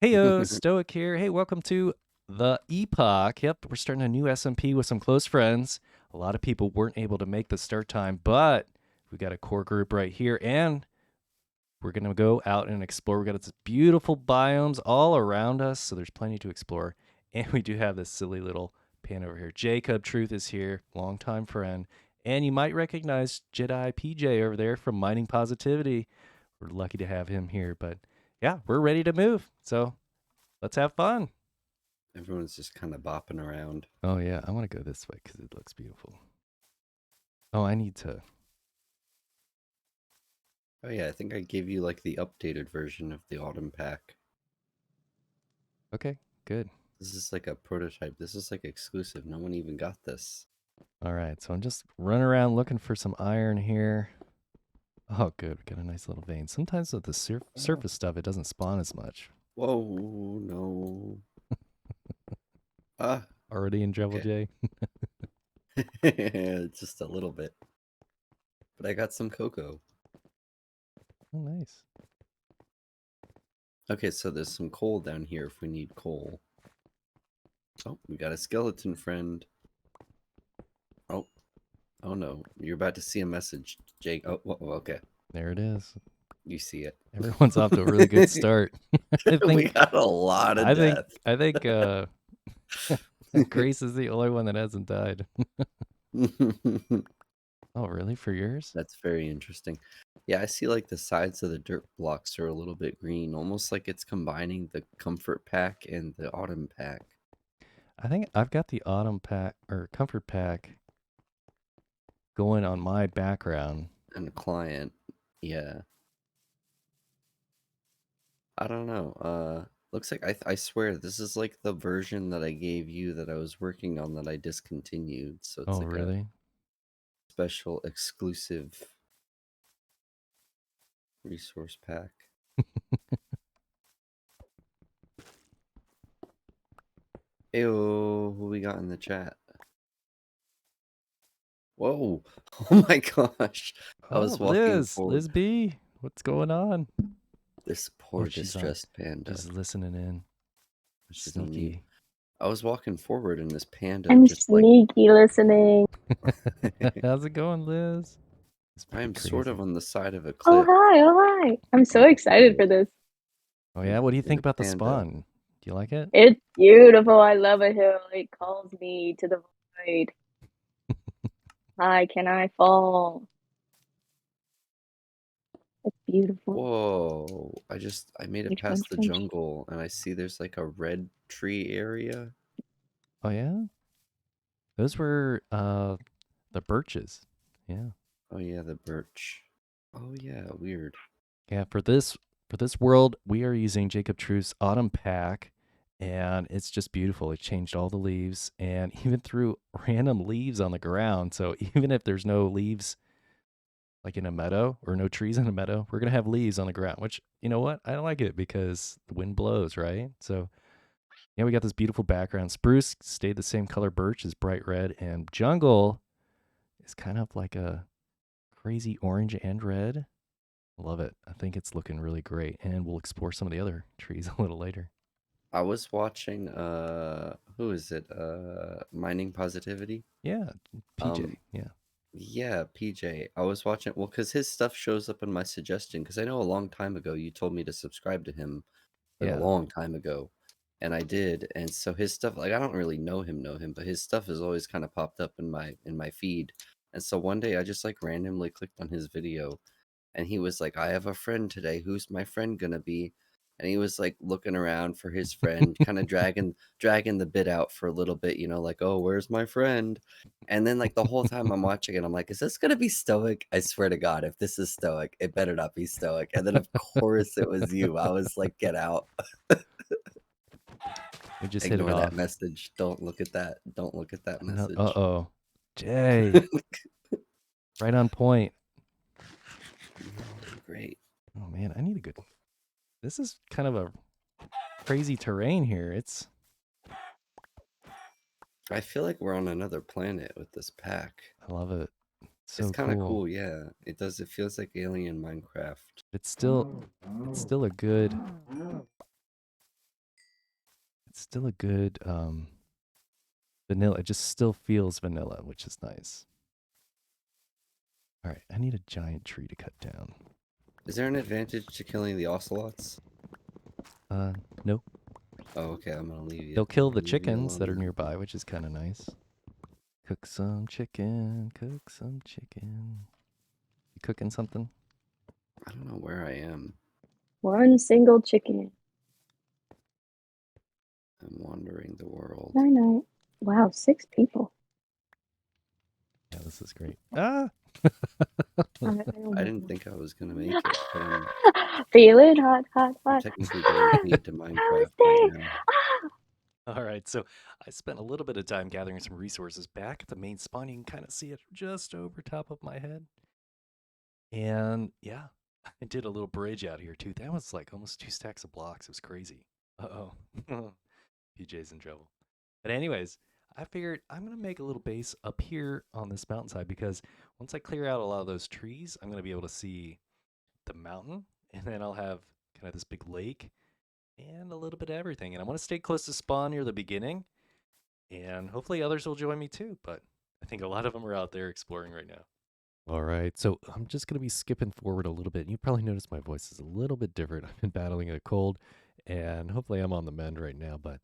Heyo, Stoic here. Hey, welcome to the Epoch. Yep, we're starting a new SMP with some close friends. A lot of people weren't able to make the start time, but we got a core group right here, and we're gonna go out and explore. We got this beautiful biomes all around us, so there's plenty to explore. And we do have this silly little pan over here. JayCubTruth is here, longtime friend, and you might recognize Jedi PJ over there from Mining Positivity. We're lucky to have him here, but yeah, we're ready to move. So let's have fun. Everyone's just kind of bopping around. Oh yeah, I want to go this way because it looks beautiful. Oh, I need to. Oh yeah, I think I gave you like the updated version of the autumn pack. Okay, good. This is like a prototype. This is like exclusive. No one even got this. All right, so I'm just running around looking for some iron here. Oh, good. We got a nice little vein. Sometimes with the surface stuff, it doesn't spawn as much. Whoa, no. Ah, Already in trouble, okay. Jay? Just a little bit. But I got some cocoa. Oh, nice. Okay, so there's some coal down here if we need coal. Oh, we got a skeleton friend. Oh, oh no. You're about to see a message, Jake. Oh, okay. There it is. You see it. Everyone's off to a really good start. I We think. got a lot of I think. death. I think. Grace is the only one that hasn't died. Oh, really? For yours? That's very interesting. Yeah, I see like the sides of the dirt blocks are a little bit green, almost like it's combining the comfort pack and the autumn pack I think I've got the autumn pack or comfort pack going on my background. and the client. Yeah. I don't know. Looks like I swear this is like the version that I gave you that I was working on that I discontinued. So it's Oh, like a really? special exclusive resource pack. Ew, who we got in the chat? Whoa. Oh my gosh. I Oh, was walking Liz forward. B, what's going on? This Oh, poor she's on. distressed panda. She's listening in. She's on mute. Sneaky. I was walking forward and this panda I'm just like sneaky listening. How's it going, Liz? It's I pretty am sort of crazy. on the side of a Oh, cliff. hi. Oh, hi. I'm so excited for this. Oh yeah, what do you There's think a about the panda. spawn? Do you like it? It's beautiful. I love a hill. It calls me to the void. Hi, can I fall? It's beautiful. Whoa. I made it Crunch, crunch, past the crunch. jungle and I see there's like a red tree area. Oh yeah, those were the birches. Yeah, Oh yeah, the birch. Oh yeah, weird. yeah. For this world, we are using JayCubTruth's Autumn Pack, and it's just beautiful. It changed all the leaves, and even threw random leaves on the ground. So even if there's no leaves like in a meadow or no trees in a meadow, we're gonna have leaves on the ground. Which, you know what, I like it because the wind blows, right? So yeah, we got this beautiful background. Spruce stayed the same color. Birch is bright red, and jungle is kind of like a crazy orange and red. Love it. I think it's looking really great, and we'll explore some of the other trees a little later. I was watching who is it? Mining Positivity. Yeah, Um PJ. Yeah, Yeah, PJ. I was watching, well, because his stuff shows up in my suggestion. Because I know a long time ago you told me to subscribe to him, like a yeah. long time ago, and I did. And so his stuff, like I don't really know him, but his stuff has always kind of popped up in my feed. And so one day I just like randomly clicked on his video, and he was like, "I have a friend today. Who's my friend gonna be?" And he was like looking around for his friend, kind of dragging the bit out for a little bit, like, "Oh, where's my friend?" And then like the whole time I'm watching it, I'm like, "Is this gonna be Stoic? I swear to God, if this is Stoic, it better not be Stoic." And then of course it was you. I was like, "Get out! We just hit it Ignore that off. message. Don't look at that. Don't look at that No, message." Jay, right on point. Great. Oh man, I need a good. This is kind of a crazy terrain here. I feel like we're on another planet with this pack. I love it. It's So kind of cool. cool, yeah. It does. It feels like Alien Minecraft. It's still a good it's still a good vanilla. It just still feels vanilla, which is nice. All right, I need a giant tree to cut down. Is there an advantage to killing the ocelots? Nope. Oh, okay. I'm gonna leave you. They'll kill the Leave you chickens alone that are then. nearby, which is kind of nice. Cook some chicken. Cook some chicken. You cooking something? I don't know where I am. One single chicken. I'm wandering the world. Night night. Wow, 6 people. Yeah, this is great. Ah! I didn't think I was gonna make it, but I'm Feeling hot, hot, hot. technically getting paid to Minecraft right Namaste. now. All right, so I spent a little bit of time gathering some resources back at the main spawn. You can kind of see it just over top of my head. And yeah, I did a little bridge out here too. That was like almost 2 stacks of blocks. It was crazy. Uh-oh. PJ's in trouble. But anyways, I figured I'm going to make a little base up here on this mountainside because once I clear out a lot of those trees, I'm going to be able to see the mountain, and then I'll have kind of this big lake and a little bit of everything. And I want to stay close to spawn near the beginning, and hopefully others will join me too. But I think a lot of them are out there exploring right now. All right, so I'm just going to be skipping forward a little bit. You probably noticed my voice is a little bit different. I've been battling a cold, and hopefully I'm on the mend right now. But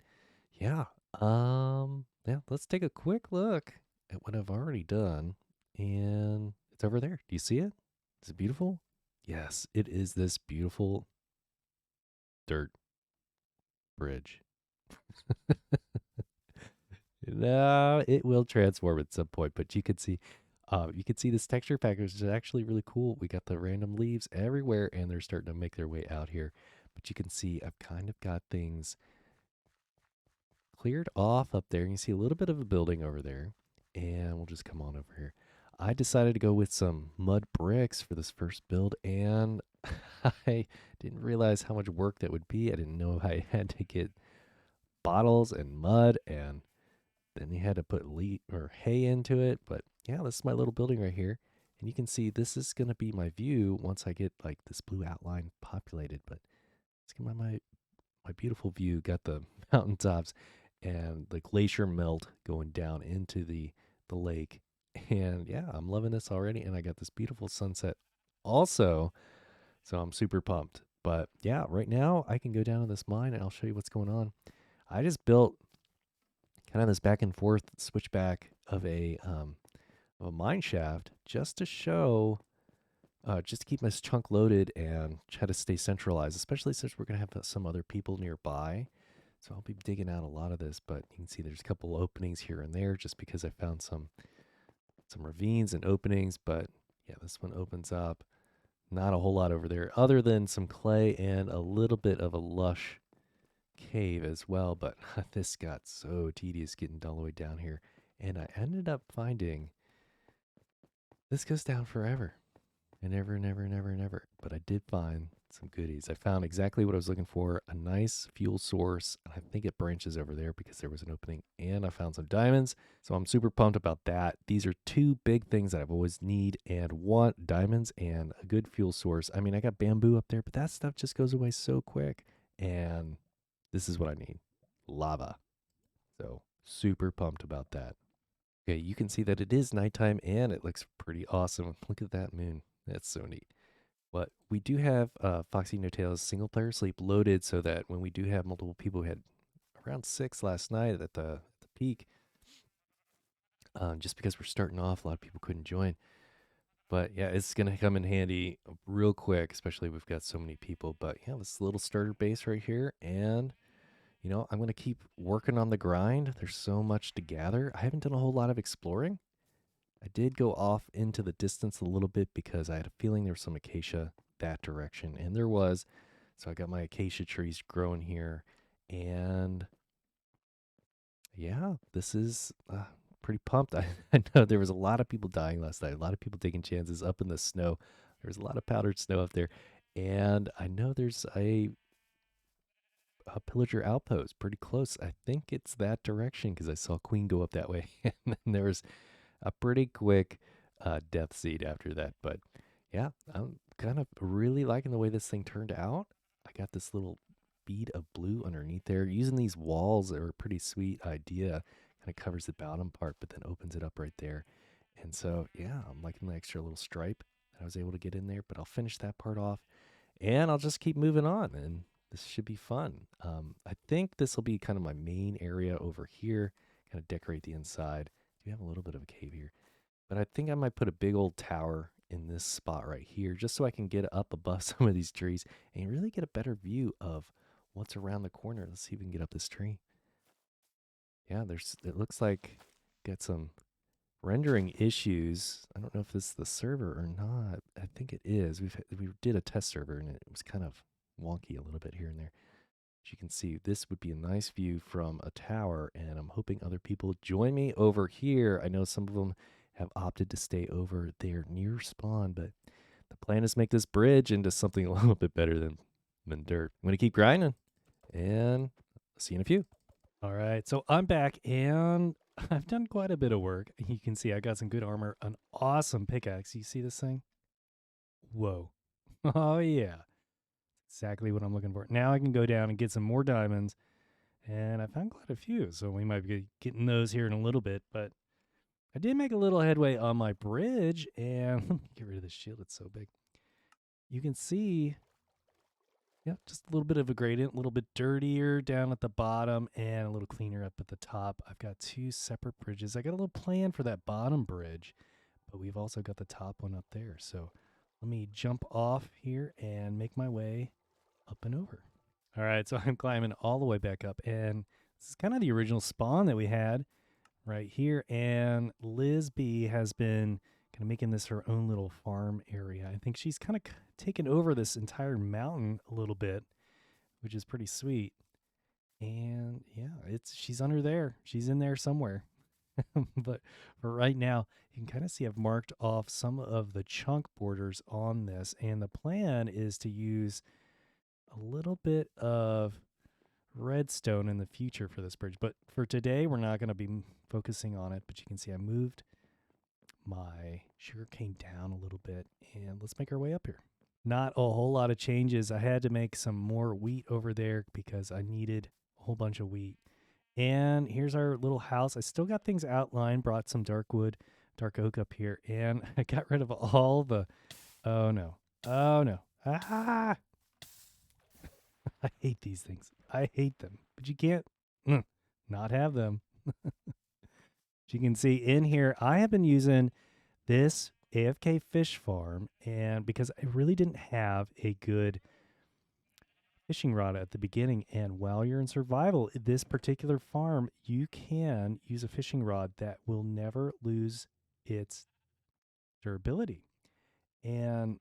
yeah, yeah, let's take a quick look at what I've already done. And it's over there. Do you see it? Is it beautiful? Yes, it is this beautiful dirt bridge. No, it will transform at some point, but you can see this texture package is actually really cool. We got the random leaves everywhere, and they're starting to make their way out here. But you can see I've kind of got things cleared off up there. You can see a little bit of a building over there, and we'll just come on over here. I decided to go with some mud bricks for this first build, and I didn't realize how much work that would be. I didn't know I had to get bottles and mud, and then you had to put hay into it. But yeah, this is my little building right here. And you can see this is going to be my view once I get like this blue outline populated. But it's gonna be my beautiful view. Got the mountaintops and the glacier melt going down into the lake. And yeah, I'm loving this already. And I got this beautiful sunset also. So I'm super pumped. But yeah, right now I can go down to this mine and I'll show you what's going on. I just built kind of this back and forth switchback of a mine shaft just to show, just to keep my chunk loaded and try to stay centralized, especially since we're going to have some other people nearby. So I'll be digging out a lot of this, but you can see there's a couple openings here and there just because I found some ravines and openings. But yeah, this one opens up. Not a whole lot over there other than some clay and a little bit of a lush cave as well, but this got so tedious getting all the way down here. And I ended up finding this goes down forever and ever and ever and ever and ever. But I did find some goodies. I found exactly what I was looking for, a nice fuel source. And I think it branches over there because there was an opening. And I found some diamonds. So I'm super pumped about that. These are 2 big things that I've always need and want: diamonds and a good fuel source. I mean, I got bamboo up there, but that stuff just goes away so quick. And this is what I need: lava. So super pumped about that. Okay, you can see that it is nighttime and it looks pretty awesome. Look at that moon. That's so neat. But we do have FoxyNoTail's single player sleep loaded so that when we do have multiple people, we had around 6 last night at the peak. Just because we're starting off, a lot of people couldn't join. But yeah, it's going to come in handy real quick, especially if we've got so many people. But yeah, this little starter base right here. And I'm going to keep working on the grind. There's so much to gather. I haven't done a whole lot of exploring. I did go off into the distance a little bit because I had a feeling there was some acacia that direction, and there was. So I got my acacia trees growing here. And yeah, this is pretty pumped. I know there was a lot of people dying last night, a lot of people taking chances up in the snow. There was a lot of powdered snow up there. And I know there's a pillager outpost pretty close. I think it's that direction because I saw Queen go up that way. And then there was a pretty quick death seed after that. But yeah, I'm kind of really liking the way this thing turned out. I got this little bead of blue underneath there. Using these walls are a pretty sweet idea. Kind of covers the bottom part, but then opens it up right there. And so, yeah, I'm liking the extra little stripe that I was able to get in there, but I'll finish that part off and I'll just keep moving on. And this should be fun. I think this will be kind of my main area over here, kind of decorate the inside. Do have a little bit of a cave here, but I think I might put a big old tower in this spot right here, just so I can get up above some of these trees and really get a better view of what's around the corner. Let's see if we can get up this tree. Yeah, it looks like got some rendering issues. I don't know if this is the server or not. I think it is. We did a test server and it was kind of wonky a little bit here and there. As you can see, this would be a nice view from a tower, and I'm hoping other people join me over here. I know some of them have opted to stay over there near spawn, but the plan is make this bridge into something a little bit better than dirt. I'm going to keep grinding, and I'll see you in a few. All right, so I'm back, and I've done quite a bit of work. You can see I got some good armor, an awesome pickaxe. You see this thing? Whoa. Oh, yeah. Exactly what I'm looking for. Now I can go down and get some more diamonds, and I found quite a few, so we might be getting those here in a little bit, but I did make a little headway on my bridge, and let me get rid of this shield. It's so big. You can see, yeah, just a little bit of a gradient, a little bit dirtier down at the bottom and a little cleaner up at the top. I've got two separate bridges. I got a little plan for that bottom bridge, but we've also got the top one up there. So let me jump off here and make my way up and over. All right, so I'm climbing all the way back up, and this is kind of the original spawn that we had right here, and Liz B has been kind of making this her own little farm area. I think she's kind of taken over this entire mountain a little bit, which is pretty sweet. And yeah, she's under there. She's in there somewhere. But for right now, you can kind of see I've marked off some of the chunk borders on this, and the plan is to use a little bit of redstone in the future for this bridge. But for today, we're not going to be focusing on it. But you can see I moved my sugarcane down a little bit, and let's make our way up here. Not a whole lot of changes. I had to make some more wheat over there because I needed a whole bunch of wheat. And here's our little house. I still got things outlined, brought some dark wood, dark oak up here, and I got rid of all the, oh no, ah! I hate these things. I hate them, but you can't not have them. As you can see in here, I have been using this AFK fish farm, and because I really didn't have a good fishing rod at the beginning, and while you're in survival, this particular farm, you can use a fishing rod that will never lose its durability. And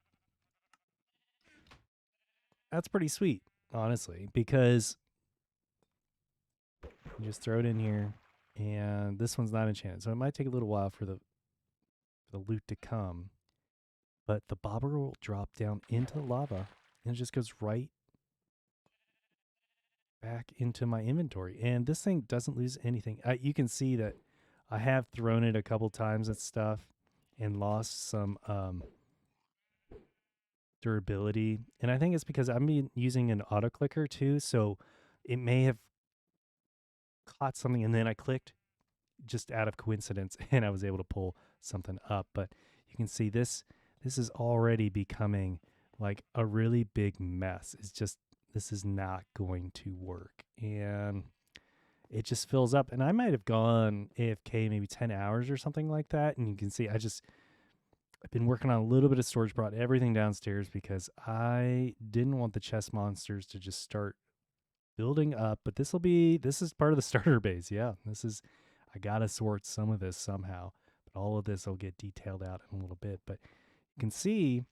that's pretty sweet, honestly, because you just throw it in here, and this one's not enchanted, so it might take a little while for the loot to come. But the bobber will drop down into the lava, and it just goes right back into my inventory. And this thing doesn't lose anything. You can see that I have thrown it a couple times at stuff and lost some durability. And I think it's because I'm using an auto clicker too, so it may have caught something and then I clicked just out of coincidence and I was able to pull something up. But you can see this is already becoming like a really big mess. It's just, this is not going to work. And it just fills up. And I might have gone AFK maybe 10 hours or something like that. And you can see I've been working on a little bit of storage, brought everything downstairs because I didn't want the chest monsters to just start building up. But this is part of the starter base. Yeah, I got to sort some of this somehow. But all of this will get detailed out in a little bit. But you can see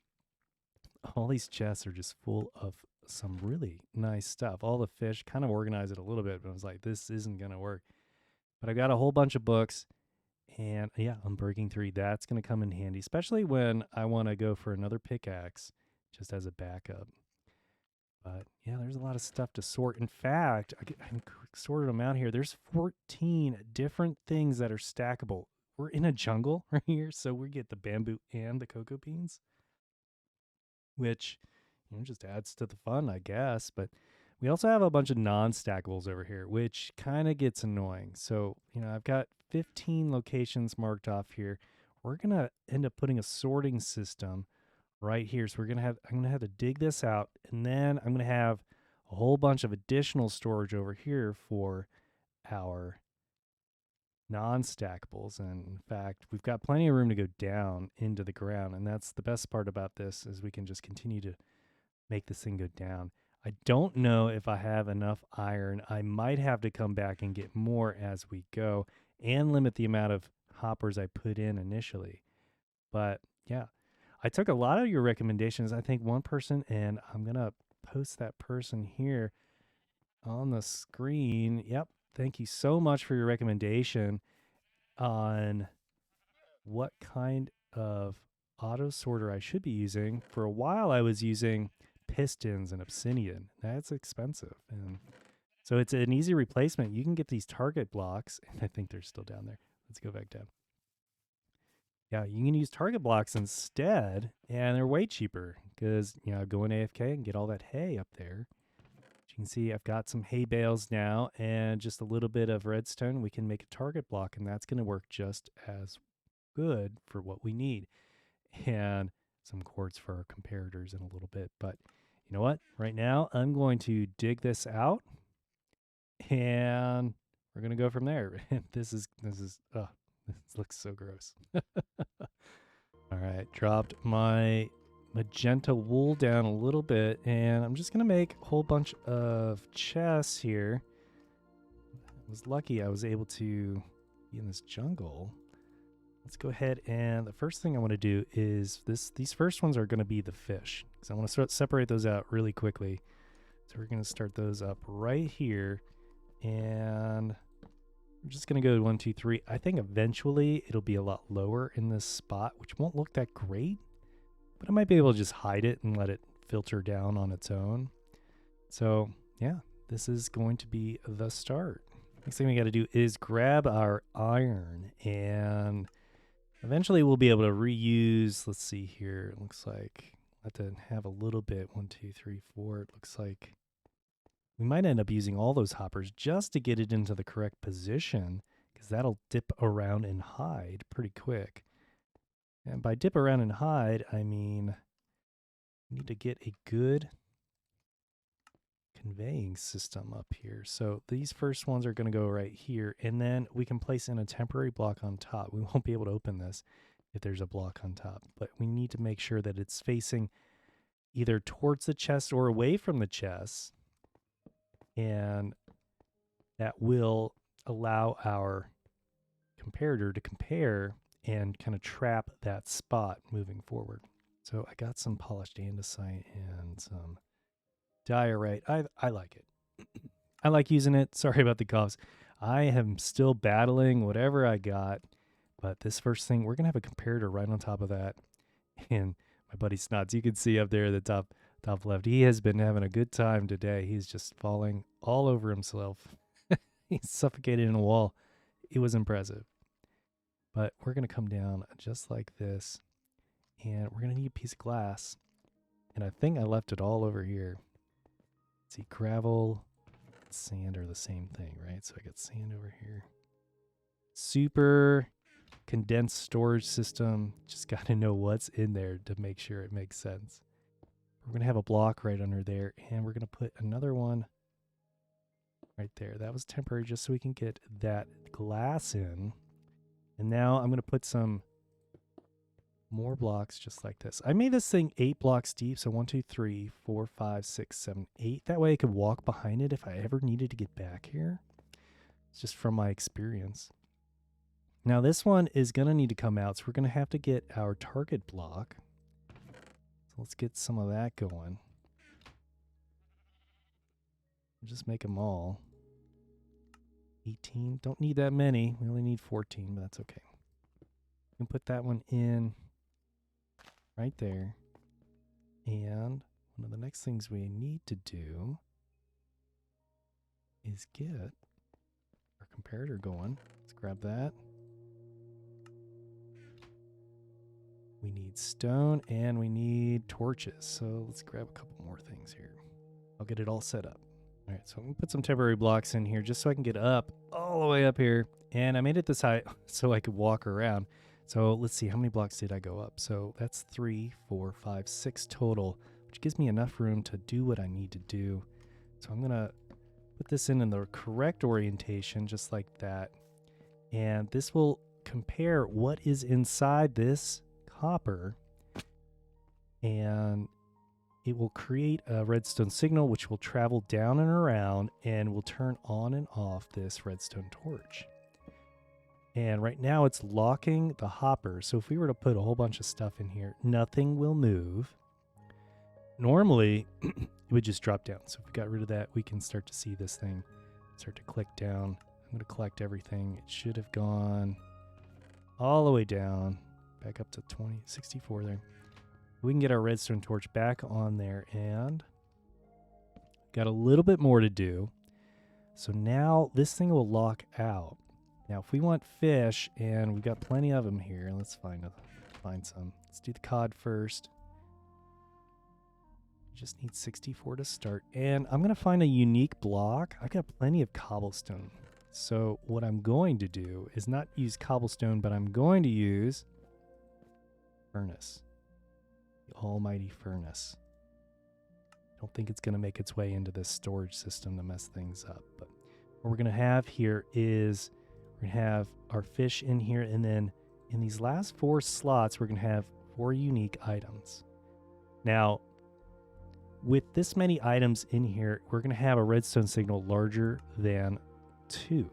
all these chests are just full of some really nice stuff. All the fish, kind of organize it a little bit, but I was like, this isn't going to work. But I got a whole bunch of books, and yeah, Unbreaking 3, that's going to come in handy, especially when I want to go for another pickaxe just as a backup. But yeah, there's a lot of stuff to sort. In fact, I sorted them out here. There's 14 different things that are stackable. We're in a jungle right here, so we get the bamboo and the cocoa beans, which just adds to the fun, I guess. But We also have a bunch of non-stackables over here, which kind of gets annoying. So, I've got 15 locations marked off here. We're going to end up putting a sorting system right here. So I'm going to have to dig this out, and then I'm going to have a whole bunch of additional storage over here for our non-stackables. And in fact, we've got plenty of room to go down into the ground, and that's the best part about this is we can just continue to make this thing go down. I don't know if I have enough iron. I might have to come back and get more as we go and limit the amount of hoppers I put in initially. But yeah, I took a lot of your recommendations. I think one person, and I'm going to post that person here on the screen. Yep. Thank you so much for your recommendation on what kind of auto sorter I should be using. For a while, I was using pistons and obsidian. That's expensive. And so it's an easy replacement. You can get these target blocks, and I think they're still down there. Let's go back down. Yeah, you can use target blocks instead, and they're way cheaper because, go in AFK and get all that hay up there. As you can see, I've got some hay bales now and just a little bit of redstone. We can make a target block, and that's going to work just as good for what we need. And some quartz for our comparators in a little bit. But you know what? Right now, I'm going to dig this out, and we're going to go from there. This looks so gross. All right, dropped my magenta wool down a little bit, and I'm just going to make a whole bunch of chests here. I was lucky I was able to be in this jungle. Let's go ahead, and the first thing I want to do is these first ones are going to be the fish, because I want to separate those out really quickly. So we're going to start those up right here, and I'm just going to go 1, 2, 3. I think eventually it'll be a lot lower in this spot, which won't look that great, but I might be able to just hide it and let it filter down on its own. So yeah, this is going to be the start. Next thing we got to do is grab our iron, and eventually we'll be able to reuse, let's see here, it looks like I have to have a little bit, 1, 2, 3, 4, it looks like we might end up using all those hoppers just to get it into the correct position, because that'll dip around and hide pretty quick. And by dip around and hide, I mean we need to get a good conveying system up here. So these first ones are going to go right here, and then we can place in a temporary block on top. We won't be able to open this if there's a block on top, but we need to make sure that it's facing either towards the chest or away from the chest, and that will allow our comparator to compare and kind of trap that spot moving forward. So I got some polished andesite and some diorite. I like it. I like using it. Sorry about the coughs. I am still battling whatever I got, but this first thing, we're going to have a comparator right on top of that. And my buddy Snots, you can see up there at the top left, he has been having a good time today. He's just falling all over himself. He's suffocated in a wall. It was impressive. But we're going to come down just like this, and we're going to need a piece of glass. And I think I left it all over here. Let's see, gravel and sand are the same thing, right? So I got sand over here. Super condensed storage system. Just got to know what's in there to make sure it makes sense. We're going to have a block right under there, and we're going to put another one right there. That was temporary just so we can get that glass in. And now I'm going to put some more blocks just like this. I made this thing 8 blocks deep. So 1, 2, 3, 4, 5, 6, 7, 8. That way I could walk behind it if I ever needed to get back here. It's just from my experience. Now this one is going to need to come out. So we're going to have to get our target block. So let's get some of that going. Just make them all. 18. Don't need that many. We only need 14, but that's okay. We can put that one in right there. And one of the next things we need to do is get our comparator going. Let's grab that. We need stone and we need torches. So let's grab a couple more things here. I'll get it all set up. All right, so I'm going to put some temporary blocks in here just so I can get up all the way up here. And I made it this high so I could walk around. So let's see, how many blocks did I go up? So that's 3, 4, 5, 6 total, which gives me enough room to do what I need to do. So I'm going to put this in the correct orientation, just like that. And this will compare what is inside this copper. And it will create a redstone signal, which will travel down and around and will turn on and off this redstone torch. And right now it's locking the hopper. So if we were to put a whole bunch of stuff in here, nothing will move. Normally, it would just drop down. So if we got rid of that, we can start to see this thing start to click down. I'm going to collect everything. It should have gone all the way down, back up to 64 there. We can get our redstone torch back on there, and got a little bit more to do. So now this thing will lock out. Now if we want fish, and we've got plenty of them here, let's find some. Let's do the cod first. Just need 64 to start. And I'm going to find a unique block. I've got plenty of cobblestone. So what I'm going to do is not use cobblestone, but I'm going to use furnace. The almighty furnace. I don't think it's going to make its way into this storage system to mess things up. But what we're going to have here is we're going to have our fish in here. And then in these last 4 slots, we're going to have 4 unique items. Now, with this many items in here, we're going to have a redstone signal larger than 2.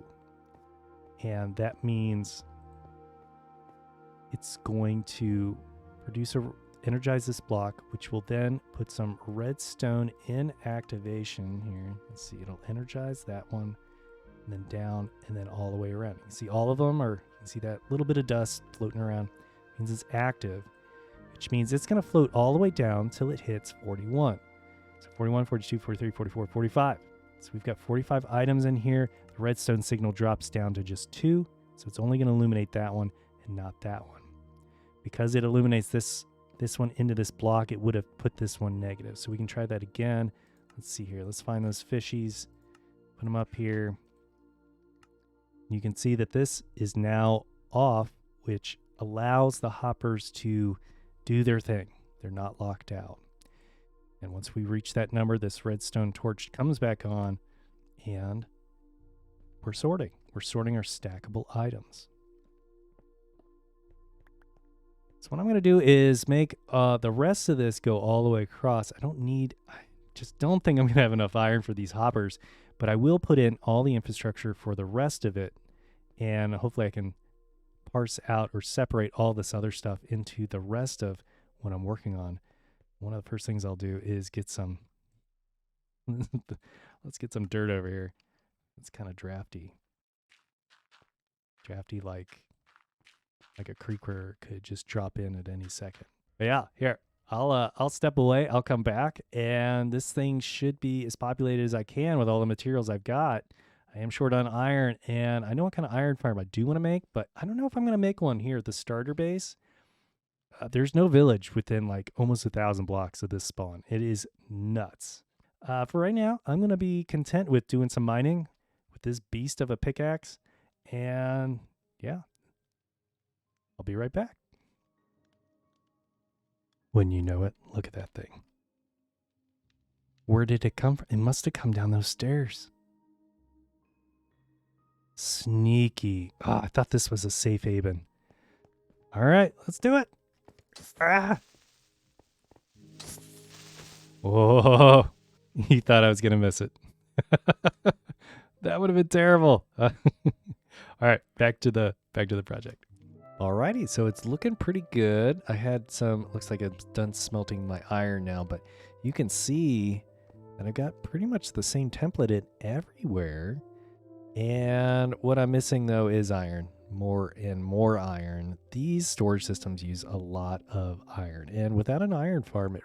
And that means it's going to energize this block, which will then put some redstone in activation here. Let's see, it'll energize that one, and then down, and then all the way around. You can see all of them, or you can see that little bit of dust floating around. It means it's active, which means it's going to float all the way down till it hits 41. So 41, 42, 43, 44, 45. So we've got 45 items in here. The redstone signal drops down to just 2. So it's only going to illuminate that one and not that one. Because it illuminates this one into this block, it would have put this one negative. So we can try that again. Let's see here. Let's find those fishies. Put them up here. You can see that this is now off, which allows the hoppers to do their thing. They're not locked out. And once we reach that number, this redstone torch comes back on, and we're sorting. We're sorting our stackable items. So what I'm going to do is make the rest of this go all the way across. I just don't think I'm going to have enough iron for these hoppers, but I will put in all the infrastructure for the rest of it, and hopefully I can parse out or separate all this other stuff into the rest of what I'm working on. One of the first things I'll do is get some, let's get some dirt over here. It's kind of drafty. Drafty like a creeper could just drop in at any second. But yeah, here, I'll step away. I'll come back, and this thing should be as populated as I can with all the materials I've got. I am short on iron, and I know what kind of iron farm I do want to make, but I don't know if I'm going to make one here at the starter base. There's no village within like almost 1,000 blocks of this spawn. It is nuts. For right now, I'm going to be content with doing some mining with this beast of a pickaxe. And yeah, I'll be right back. When you know it, look at that thing. Where did it come from? It must have come down those stairs. Sneaky. I thought this was a safe haven. All right, let's do it. Ah. Whoa. He thought I was going to miss it. That would have been terrible. All right, back to the project. Alrighty, so it's looking pretty good. I had looks like I'm done smelting my iron now, but you can see that I've got pretty much the same template in everywhere. And what I'm missing though is iron. More and more iron. These storage systems use a lot of iron, and without an iron farm, it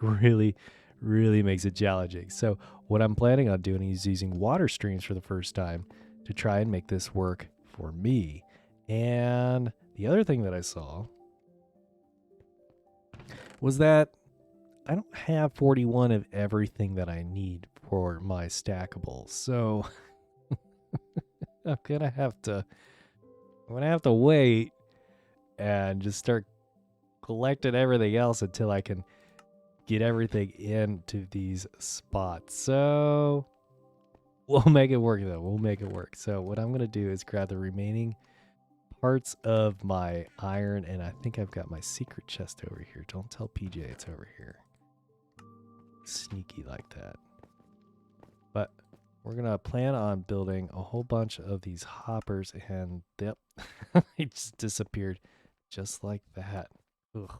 really makes it challenging. So what I'm planning on doing is using water streams for the first time to try and make this work for me. And the other thing that I saw was that I don't have 41 of everything that I need for my stackables. So I'm gonna have to wait and just start collecting everything else until I can get everything into these spots. So we'll make it work though. We'll make it work. So what I'm gonna do is grab the remaining parts of my iron, and I think I've got my secret chest over here. Don't tell PJ it's over here. Sneaky like that. But we're gonna plan on building a whole bunch of these hoppers, and yep, it just disappeared just like that. Ugh.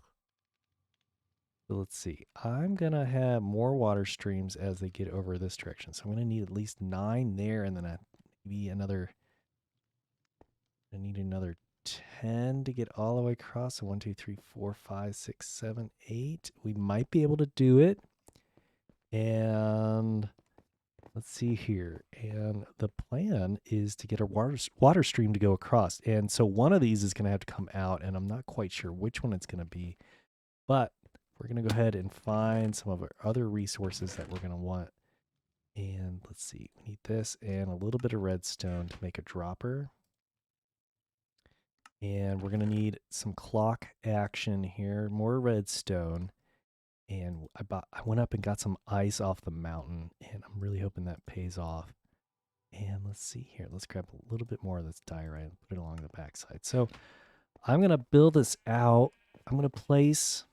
So let's see. I'm gonna have more water streams as they get over this direction. So I'm gonna need at least 9 there, and then maybe another. I need another 10 to get all the way across. So 1, 2, 3, 4, 5, 6, 7, 8. We might be able to do it. And let's see here. And the plan is to get a water stream to go across. And so one of these is going to have to come out, and I'm not quite sure which one it's going to be. But we're going to go ahead and find some of our other resources that we're going to want. And let's see. We need this and a little bit of redstone to make a dropper. And we're going to need some clock action here, more redstone. And I went up and got some ice off the mountain, and I'm really hoping that pays off. And let's see here. Let's grab a little bit more of this diorite and put it along the backside. So I'm going to build this out. I'm going to place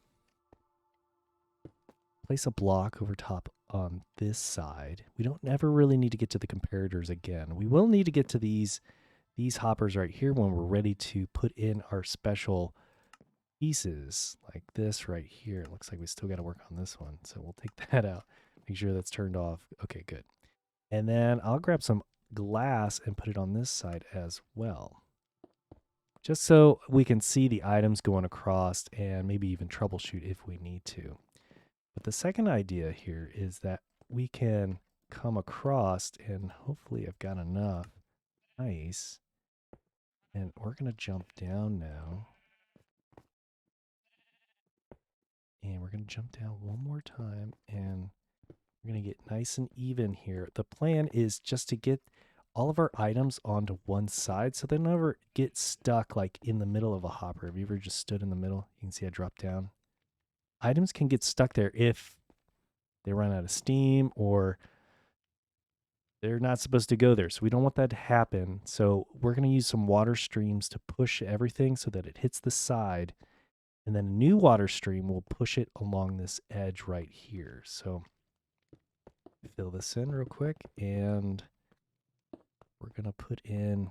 a block over top on this side. We don't ever really need to get to the comparators again. We will need to get to these hoppers right here when we're ready to put in our special pieces like this right here. It looks like we still got to work on this one. So we'll take that out. Make sure that's turned off. Okay, good. And then I'll grab some glass and put it on this side as well. Just so we can see the items going across and maybe even troubleshoot if we need to. But the second idea here is that we can come across, and hopefully I've got enough ice. And we're going to jump down now. And we're going to jump down one more time, and we're going to get nice and even here. The plan is just to get all of our items onto one side so they never get stuck like in the middle of a hopper. Have you ever just stood in the middle? You can see I drop down. Items can get stuck there if they run out of steam or they're not supposed to go there. So we don't want that to happen. So we're going to use some water streams to push everything so that it hits the side. And then a new water stream will push it along this edge right here. So fill this in real quick, and we're going to put in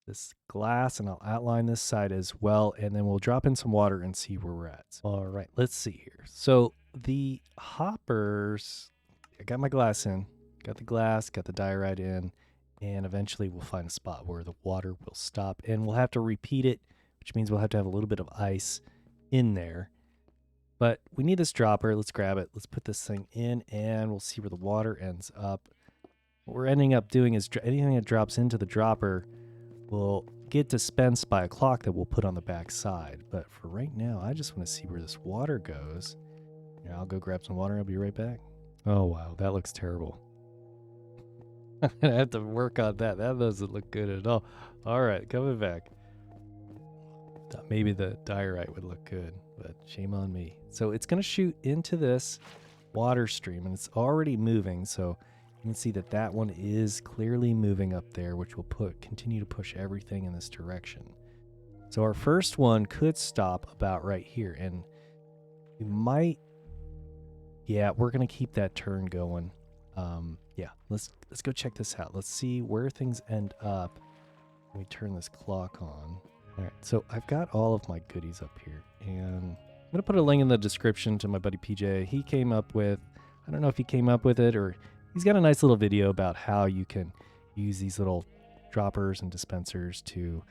this glass, and I'll outline this side as well, and then we'll drop in some water and see where we're at. All right, let's see here. So the hoppers, I got my glass in, got the glass, got the diorite in, and eventually we'll find a spot where the water will stop, and we'll have to repeat it, which means we'll have to have a little bit of ice in there. But we need this dropper. Let's grab it. Let's put this thing in, and we'll see where the water ends up. What we're ending up doing is anything that drops into the dropper will get dispensed by a clock that we'll put on the back side. But for right now, I just want to see where this water goes. Yeah, I'll go grab some water. I'll be right back. Oh, wow. That looks terrible. I'm going to have to work on that. That doesn't look good at all. All right, coming back. Thought maybe the diorite would look good, but shame on me. So it's going to shoot into this water stream, and it's already moving. So you can see that that one is clearly moving up there, which will continue to push everything in this direction. So our first one could stop about right here, and we might, yeah, we're going to keep that turn going. Yeah, let's go check this out. Let's see where things end up when we turn this clock on. All right, so I've got all of my goodies up here, and I'm going to put a link in the description to my buddy PJ. He came up with, I don't know if he came up with it, or he's got a nice little video about how you can use these little droppers and dispensers to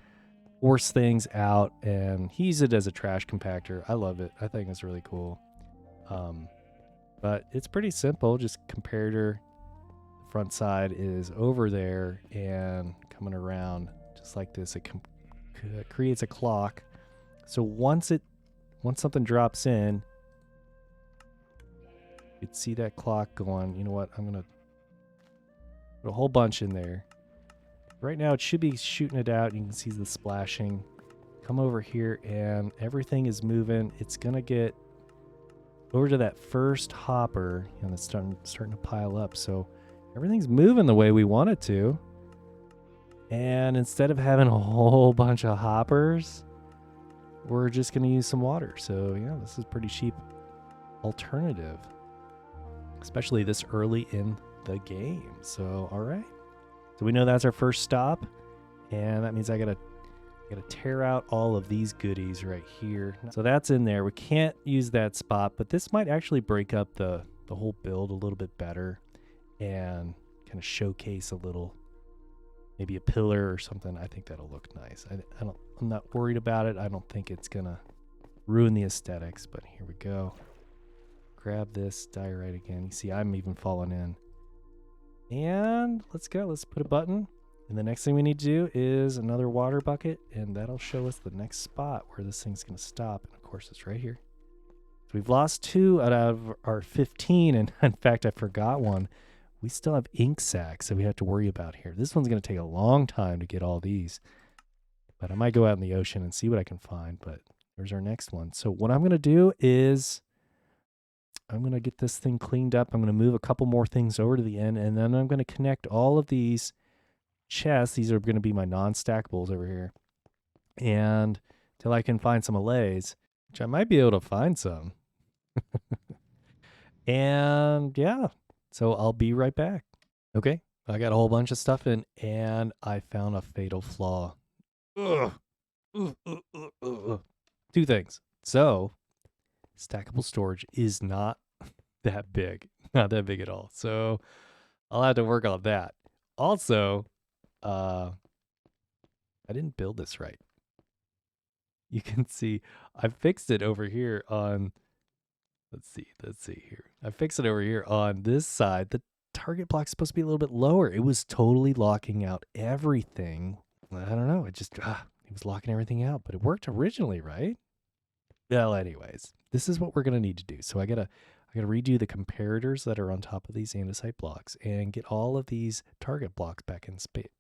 force things out, and he uses it as a trash compactor. I love it. I think it's really cool. But it's pretty simple. Just comparator. The front side is over there and coming around just like this. It creates a clock. So once something drops in, you'd see that clock going. You know what? I'm gonna Put a whole bunch in there. Right now it should be shooting it out. You can see the splashing. Come over here and everything is moving. It's going to get over to that first hopper and it's starting to pile up. So everything's moving the way we want it to. And instead of having a whole bunch of hoppers, we're just going to use some water. So yeah, this is pretty cheap alternative, especially this early in the game. So all right, so we know that's our first stop, and that means I gotta tear out all of these goodies right here. So that's in there. We can't use that spot, but this might actually break up the whole build a little bit better and kind of showcase a little, maybe a pillar or something. I think that'll look nice. I'm not worried about it. I don't think it's gonna ruin the aesthetics, but here we go. Grab this diorite again. You see, I'm even falling in. And let's go. Let's put a button. And the next thing we need to do is another water bucket, and that'll show us the next spot where this thing's going to stop. And of course, it's right here. So we've lost 2 out of our 15, and in fact, I forgot one. We still have ink sacs that we have to worry about here. This one's going to take a long time to get all these, but I might go out in the ocean and see what I can find. But there's our next one. So what I'm going to do is I'm going to get this thing cleaned up. I'm going to move a couple more things over to the end, and then I'm going to connect all of these chests. These are going to be my non-stackables over here. And till I can find some allays, which I might be able to find some. And yeah, so I'll be right back. Okay, I got a whole bunch of stuff in, and I found a fatal flaw. Ugh. 2 things. So stackable storage is not that big. Not that big at all. So I'll have to work on that. Also, I didn't build this right. You can see I fixed it over here on, let's see here. I fixed it over here on this side. The target block's supposed to be a little bit lower. It was totally locking out everything. I don't know. It just, it was locking everything out, but it worked originally, right? Well, anyways, this is what we're going to need to do. So I gotta redo the comparators that are on top of these andesite blocks and get all of these target blocks back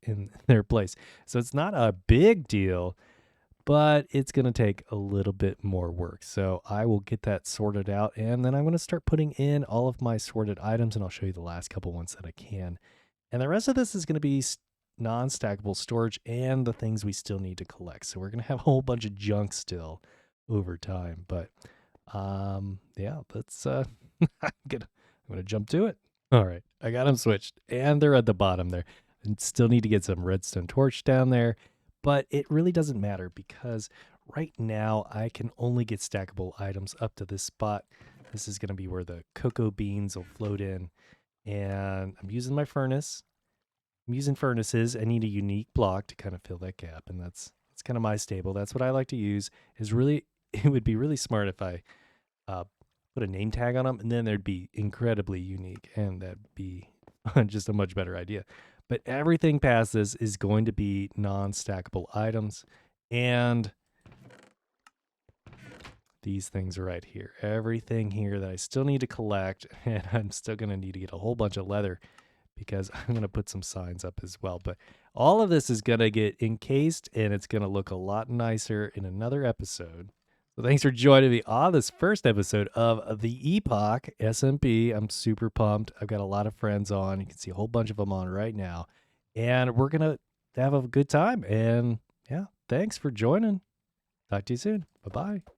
in their place. So it's not a big deal, but it's going to take a little bit more work. So I will get that sorted out, and then I'm going to start putting in all of my sorted items, and I'll show you the last couple ones that I can. And the rest of this is going to be non-stackable storage and the things we still need to collect. So we're going to have a whole bunch of junk still over time, but yeah, let's I'm gonna jump to it. All right, I got them switched, and they're at the bottom there. And still need to get some redstone torch down there, but it really doesn't matter because right now I can only get stackable items up to this spot. This is going to be where the cocoa beans will float in, and I'm using my furnace. I'm using furnaces. I need a unique block to kind of fill that gap, and that's kind of my stable. That's what I like to use. It would be really smart if I put a name tag on them, and then they'd be incredibly unique, and that'd be just a much better idea. But everything past this is going to be non-stackable items, and these things are right here. Everything here that I still need to collect, and I'm still going to need to get a whole bunch of leather because I'm going to put some signs up as well. But all of this is going to get encased, and it's going to look a lot nicer in another episode. So thanks for joining me on this first episode of the Epoch SMP. I'm super pumped. I've got a lot of friends on. You can see a whole bunch of them on right now. And we're going to have a good time. And yeah, thanks for joining. Talk to you soon. Bye-bye.